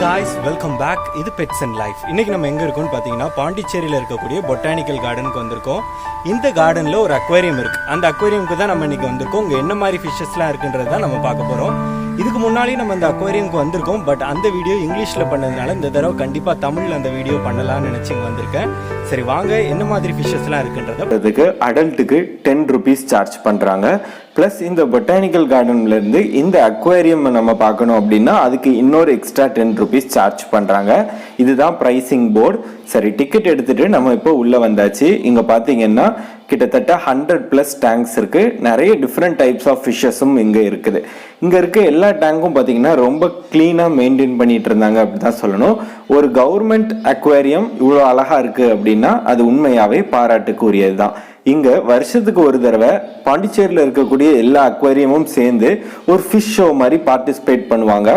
guys, welcome back. இது pets and life. இன்னைக்கு நம்ம எங்க இருக்கோம்னு பாத்தீங்கன்னா பாண்டிச்சேரியில இருக்கக்கூடிய பொட்டானிக்கல் கார்டனுக்கு வந்திருக்கோம். இந்த கார்டன்ல ஒரு அக்வேரியம் இருக்கு. அந்த அக்வேரியமுக்கு தான் நம்ம இன்னைக்கு வந்திருக்கோம். இங்க என்ன மாதிரி ஃபிஷஸ்லாம் இருக்குன்றது தான் நம்ம பார்க்க போறோம். இதுக்கு முன்னாடி நம்ம அந்த அக்வேரியமுக்கு வந்திருக்கோம். பட் அந்த வீடியோ இங்கிலீஷ்ல பண்ணதுனால இந்த தடவை கண்டிப்பா தமிழ்ல அந்த வீடியோ பண்ணலாம்னு நினைச்சு வந்திருக்கேன். சரி வாங்க, என்ன மாதிரி ஃபிஷஸ்லாம் இருக்குன்றதுக்கு அடல்ட்டுக்கு 10 rupees சார்ஜ் பண்றாங்க. பிளஸ் இந்த பொட்டானிக்கல் கார்டன்ல இருந்து இந்த அக்வேரியம் நம்ம பார்க்கணும் அப்படின்னா அதுக்கு இன்னொரு எக்ஸ்ட்ரா 10 rupees சார்ஜ் பண்றாங்க. இதுதான் பிரைசிங் போர்டு. சரி, டிக்கெட் எடுத்துட்டு நம்ம இப்போ உள்ள வந்தாச்சு. இங்க பாத்தீங்கன்னா கிட்டத்தட்ட 100+ டேங்க்ஸ் இருக்கு. நிறைய டிஃப்ரெண்ட் டைப்ஸ் ஆஃப் ஃபிஷஸும் இங்க இருக்குது. இங்க இருக்க எல்லா டேங்கும் பாத்தீங்கன்னா ரொம்ப கிளீனா மெயின்டைன் பண்ணிட்டு இருந்தாங்க அப்படிதான் சொல்லணும். ஒரு கவர்மெண்ட் அக்வேரியம் இவ்வளவு அழகா இருக்கு அப்படின்னா அது உண்மையாவே பாராட்டுக்குரியதுதான். இங்க வருஷத்துக்கு ஒரு தடவை பாண்டிச்சேரியில் இருக்கக்கூடிய எல்லா அக்வேரியமும் சேர்ந்து ஒரு ஃபிஷ் ஷோ மாதிரி பார்ட்டிசிபேட் பண்ணுவாங்க.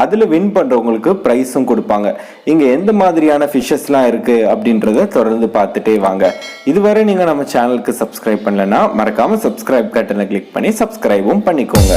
அதுல வின் பண்றவங்களுக்கு பிரைஸும் கொடுப்பாங்க. இங்க எந்த மாதிரியான ஃபிஷஸ்லாம் இருக்கு அப்படின்றத தொடர்ந்து பார்த்துட்டே வாங்க. இதுவரை நீங்க நம்ம சேனலுக்கு சப்ஸ்கிரைப் பண்ணலன்னா மறக்காம சப்ஸ்கிரைப் பட்டனை கிளிக் பண்ணி சப்ஸ்கிரைபும் பண்ணிக்கோங்க.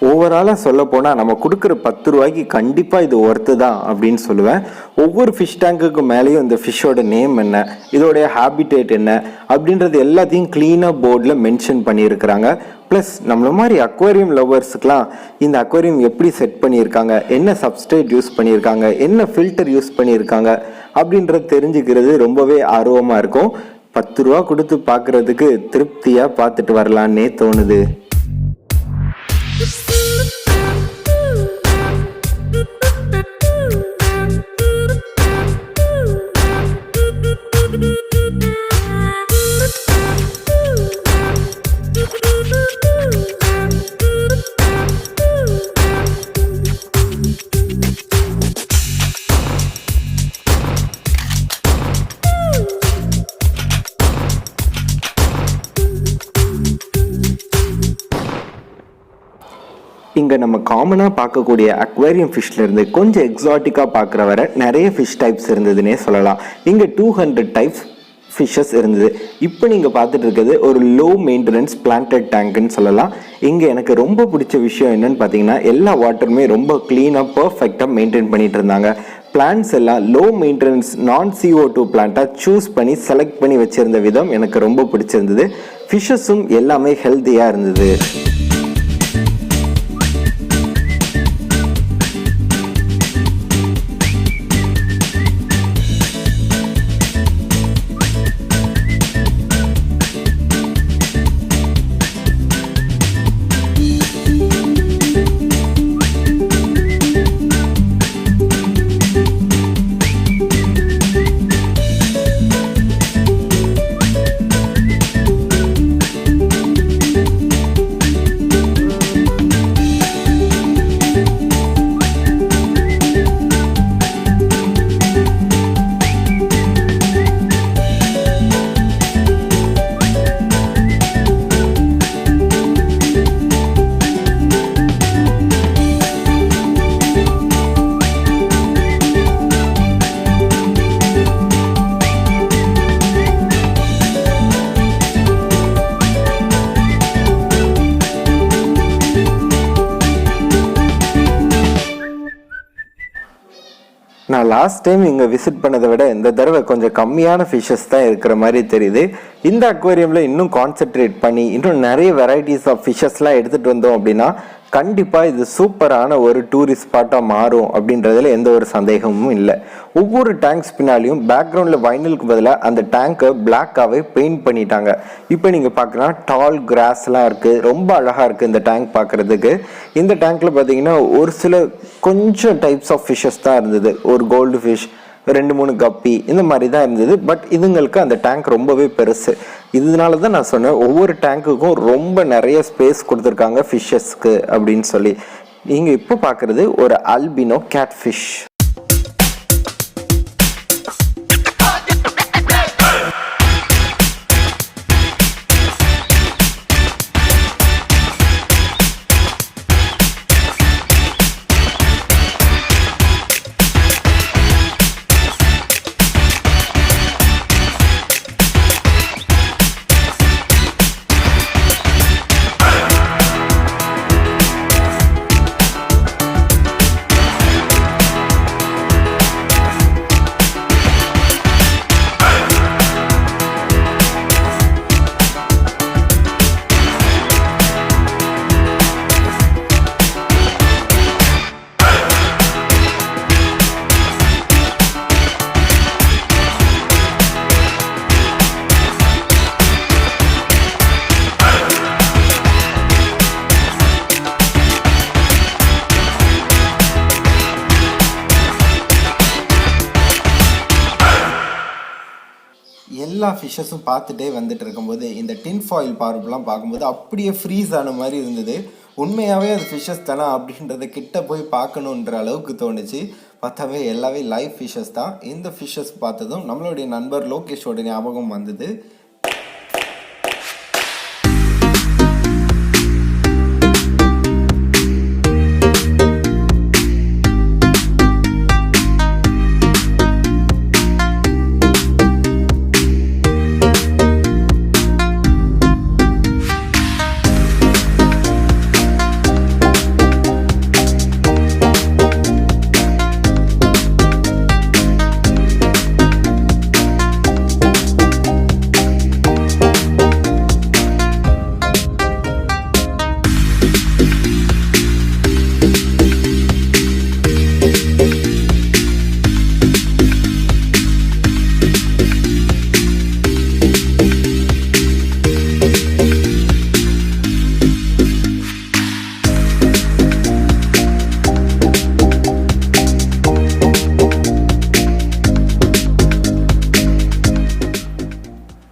ஓவராலாக சொல்ல போனால் நம்ம கொடுக்குற 10 ரூபாய்க்கு கண்டிப்பாக இது ஒர்த்து தான் அப்படின்னு சொல்லுவேன். ஒவ்வொரு ஃபிஷ் டேங்குக்கு மேலேயும் இந்த ஃபிஷ்ஷோட நேம் என்ன, இதோடைய ஹேபிடேட் என்ன அப்படின்றது எல்லாத்தையும் க்ளீனாக போர்டில் மென்ஷன் பண்ணியிருக்கிறாங்க. ப்ளஸ் நம்மள மாதிரி அக்வேரியம் லவ்வர்ஸுக்கெலாம் இந்த அக்வேரியம் எப்படி செட் பண்ணியிருக்காங்க, என்ன சப்ஸ்ட்ரேட் யூஸ் பண்ணியிருக்காங்க, என்ன ஃபில்டர் யூஸ் பண்ணியிருக்காங்க அப்படின்றது தெரிஞ்சுக்கிறது ரொம்பவே ஆர்வமாக இருக்கும். 10 ரூபா கொடுத்து பார்க்குறதுக்கு திருப்தியாக பார்த்துட்டு வரலான்னே தோணுது. இங்கே நம்ம காமனாக பார்க்கக்கூடிய அக்வேரியம் ஃபிஷ்லேருந்து கொஞ்சம் எக்ஸாட்டிக்காக பார்க்குற வர நிறைய ஃபிஷ் டைப்ஸ் இருந்ததுன்னே சொல்லலாம். இங்கே 200 டைப்ஸ் ஃபிஷ்ஷஸ் இருந்தது. இப்போ நீங்கள் பார்த்துட்டு இருக்கிறது ஒரு லோ மெயின்டெனன்ஸ் பிளான்டட் டேங்க்னு சொல்லலாம். இங்கே எனக்கு ரொம்ப பிடிச்ச விஷயம் என்னன்னு பார்த்தீங்கன்னா எல்லா வாட்டருமே ரொம்ப க்ளீனாக பர்ஃபெக்டாக மெயின்டைன் பண்ணிட்டு இருந்தாங்க. பிளான்ட்ஸ் எல்லாம் லோ மெயின்டெனன்ஸ் நான் CO2 பிளான்ட்டாக சூஸ் பண்ணி செலக்ட் பண்ணி வச்சுருந்த விதம் எனக்கு ரொம்ப பிடிச்சிருந்தது. ஃபிஷ்ஷஸும் எல்லாமே ஹெல்த்தியாக இருந்தது. நான் லாஸ்ட் டைம் இங்கே விசிட் பண்ணதை விட இந்த தடவை கொஞ்சம் கம்மியான ஃபிஷ்ஷஸ் தான் இருக்கிற மாதிரி தெரியுது. இந்த அக்வேரியமில் இன்னும் கான்சென்ட்ரேட் பண்ணி இன்னும் நிறைய வெரைட்டிஸ் ஆஃப் ஃபிஷ்ஷஸ்லாம் எடுத்துகிட்டு வந்தோம் அப்படின்னா கண்டிப்பாக இது சூப்பரான ஒரு டூரிஸ்ட் ஸ்பாட்டாக மாறும் அப்படின்றதுல எந்த ஒரு சந்தேகமும் இல்லை. ஒவ்வொரு டேங்க்ஸ் பின்னாலையும் பேக்ரவுண்டில் வைனலுக்கு பதிலாக அந்த டேங்கை பிளாக்காகவே பெயிண்ட் பண்ணிட்டாங்க. இப்போ நீங்கள் பார்க்கலாம் டால் கிராஸ்லாம் இருக்குது, ரொம்ப அழகாக இருக்குது இந்த டேங்க் பார்க்குறதுக்கு. இந்த டேங்க்கில் பார்த்தீங்கன்னா ஒரு சில கொஞ்சம் டைப்ஸ் ஆஃப் ஃபிஷ்ஷஸ் தான் இருந்தது. ஒரு கோல்டு ஃபிஷ், 2-3 கப்பி இந்த மாதிரி தான் இருந்தது. பட் இதுங்களுக்கு அந்த டேங்க் ரொம்பவே பெருசு. இதனால தான் நான் சொன்னேன் ஒவ்வொரு டேங்க்குக்கும் ரொம்ப நிறைய ஸ்பேஸ் கொடுத்துருக்காங்க ஃபிஷ்ஷஸ்க்கு அப்படின்னு சொல்லி. நீங்கள் இப்போ பார்க்குறது ஒரு அல்பினோ கேட் ஃபிஷ். எல்லா ஃபிஷ்ஷஸும் பார்த்துட்டே வந்துட்டு இருக்கும்போது இந்த டின் ஃபாயில் பார்ப்பெலாம் பார்க்கும்போது அப்படியே ஃப்ரீஸ் ஆன மாதிரி இருந்தது. உண்மையாகவே அது ஃபிஷ்ஷஸ் தானே அப்படின்றத கிட்ட போய் பார்க்கணுன்ற அளவுக்கு தோணுச்சு. பார்த்தாவே எல்லாமே லைவ் ஃபிஷ்ஷஸ் தான். இந்த ஃபிஷ்ஷஸ் பார்த்ததும் நம்மளுடைய நண்பர் லோகேஷோட ஞாபகம் வந்தது.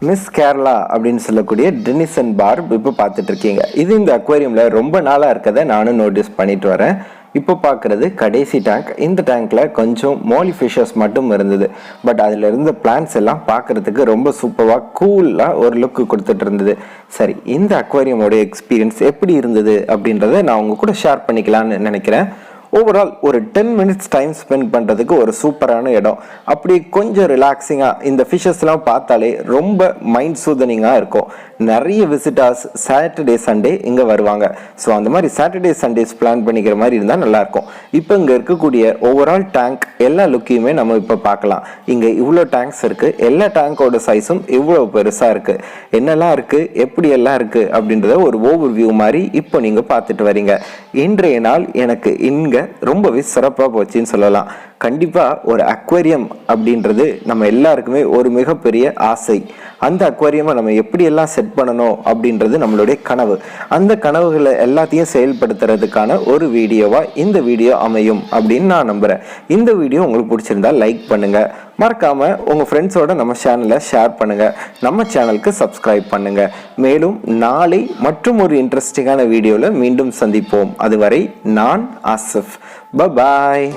மிஸ் கேரளா அப்படின்னு சொல்லக்கூடிய டெனிசன் பார்ப் இப்போ பார்த்துட்டு இருக்கீங்க. இது இந்த அக்வேரியமில் ரொம்ப நாளாக இருக்கதை நானும் நோட்டீஸ் பண்ணிட்டு வரேன். இப்போ பார்க்குறது கடைசி டேங்க். இந்த டேங்க்கில் கொஞ்சம் மோலி ஃபிஷஸ் மட்டும் இருந்தது. பட் அதில் இருந்த பிளான்ஸ் எல்லாம் பார்க்குறதுக்கு ரொம்ப சூப்பராக கூலாக ஒரு லுக்கு கொடுத்துட்டு இருந்தது. சரி, இந்த அக்வேரியமோட எக்ஸ்பீரியன்ஸ் எப்படி இருந்தது அப்படின்றத நான் உங்க கூட ஷேர் பண்ணிக்கலான்னு நினைக்கிறேன். ஓவரால் ஒரு 10 minutes டைம் ஸ்பெண்ட் பண்ணுறதுக்கு ஒரு சூப்பரான இடம். அப்படி கொஞ்சம் ரிலாக்ஸிங்காக இந்த ஃபிஷ்ஷஸ்லாம் பார்த்தாலே ரொம்ப மைண்ட் சூதனிங்காக இருக்கும். நிறைய விசிட்டர்ஸ் சாட்டர்டே சண்டே இங்கே வருவாங்க. ஸோ அந்த மாதிரி சாட்டர்டே சண்டேஸ் பிளான் பண்ணிக்கிற மாதிரி இருந்தால் நல்லாயிருக்கும். இப்போ இங்கே இருக்கக்கூடிய ஓவரால் டேங்க் எல்லா லுக்கையுமே நம்ம இப்போ பார்க்கலாம். இங்கே இவ்வளோ டேங்க்ஸ் இருக்குது. எல்லா டேங்கோட சைஸும் இவ்வளோ பெருசாக இருக்குது. என்னெல்லாம் இருக்குது, எப்படி எல்லாம் இருக்குது அப்படின்றத ஒரு ஓவர் வியூ மாதிரி இப்போ நீங்கள் பார்த்துட்டு வரீங்க. இன்றைய நாள் எனக்கு இங்கே ரொம்பவே சிறப்பாக போச்சுன்னு சொல்லலாம். கண்டிப்பாக ஒரு அக்வேரியம் அப்படின்றது நம்ம எல்லாருக்குமே ஒரு மிகப்பெரிய ஆசை. அந்த அக்வேரியமை நம்ம எப்படியெல்லாம் செட் பண்ணணும் அப்படின்றது நம்மளுடைய கனவு. அந்த கனவுகளை எல்லாத்தையும் செயல்படுத்துறதுக்கான ஒரு வீடியோவாக இந்த வீடியோ அமையும் அப்படின்னு நான் நம்புகிறேன். இந்த வீடியோ உங்களுக்கு பிடிச்சிருந்தா லைக் பண்ணுங்கள். மறக்காமல் உங்கள் ஃப்ரெண்ட்ஸோட நம்ம சேனலை ஷேர் பண்ணுங்கள். நம்ம சேனலுக்கு சப்ஸ்கிரைப் பண்ணுங்கள். மேலும் நாளை மற்றும் ஒரு இன்ட்ரெஸ்டிங்கான வீடியோவில் மீண்டும் சந்திப்போம். அதுவரை நான் ஆசிஃப். பாய்.